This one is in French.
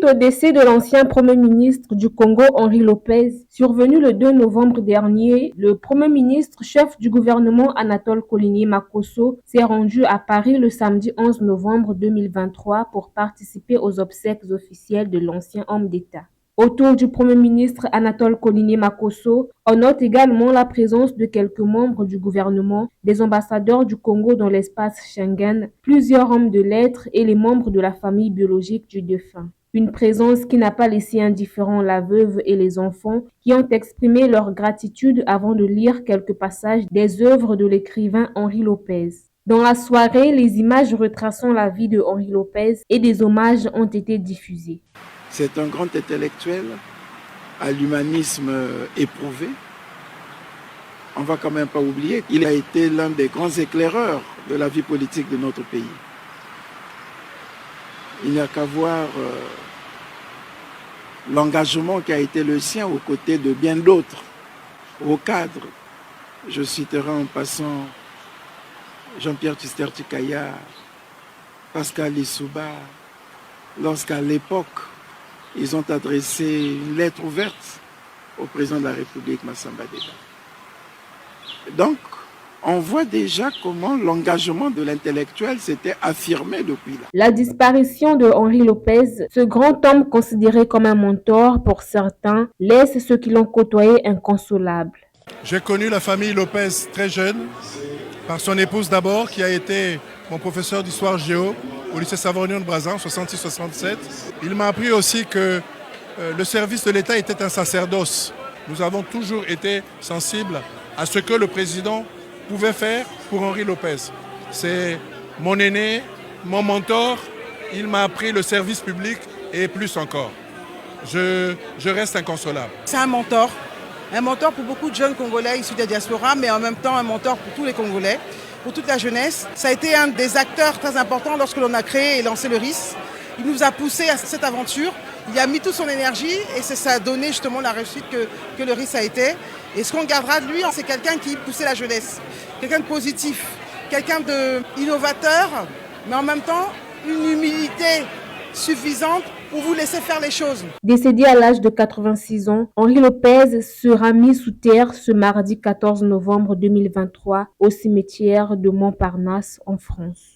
au décès de l'ancien Premier ministre du Congo, Henri Lopez, survenu le 2 novembre dernier, le Premier ministre chef du gouvernement Anatole Coligny-Makosso s'est rendu à Paris le samedi 11 novembre 2023 pour participer aux obsèques officielles de l'ancien homme d'État. Autour du Premier ministre Anatole Coligny-Makosso, on note également la présence de quelques membres du gouvernement, des ambassadeurs du Congo dans l'espace Schengen, plusieurs hommes de lettres et les membres de la famille biologique du défunt. Une présence qui n'a pas laissé indifférents la veuve et les enfants qui ont exprimé leur gratitude avant de lire quelques passages des œuvres de l'écrivain Henri Lopez. Dans la soirée, les images retraçant la vie de Henri Lopez et des hommages ont été diffusées. C'est un grand intellectuel à l'humanisme éprouvé. On ne va quand même pas oublier qu'il a été l'un des grands éclaireurs de la vie politique de notre pays. Il n'y a qu'à voir l'engagement qui a été le sien aux côtés de bien d'autres, aux cadres. Je citerai en passant Jean-Pierre Tchister-Tchikaya, Pascal Lissouba, lorsqu'à l'époque, ils ont adressé une lettre ouverte au président de la République, Massamba Deda. Donc, on voit déjà comment l'engagement de l'intellectuel s'était affirmé depuis là. La disparition de Henri Lopez, ce grand homme considéré comme un mentor pour certains, laisse ceux qui l'ont côtoyé inconsolables. J'ai connu la famille Lopez très jeune, par son épouse d'abord, qui a été mon professeur d'histoire géo au lycée Savorgnan de Brazza en 66-67. Il m'a appris aussi que le service de l'État était un sacerdoce. Nous avons toujours été sensibles à ce que le président pouvait faire pour Henri Lopez. C'est mon aîné, mon mentor, il m'a appris le service public et plus encore. Je reste inconsolable. C'est un mentor pour beaucoup de jeunes Congolais issus de la diaspora, mais en même temps un mentor pour tous les Congolais, pour toute la jeunesse. Ça a été un des acteurs très importants lorsque l'on a créé et lancé le RIS. Il nous a poussé à cette aventure, il a mis toute son énergie et ça a donné justement la réussite que le RIS a été. Et ce qu'on gardera de lui, c'est quelqu'un qui poussait la jeunesse, quelqu'un de positif, quelqu'un d'innovateur, mais en même temps une humilité suffisante pour vous laisser faire les choses. Décédé à l'âge de 86 ans, Henri Lopez sera mis sous terre ce mardi 14 novembre 2023 au cimetière de Montparnasse en France.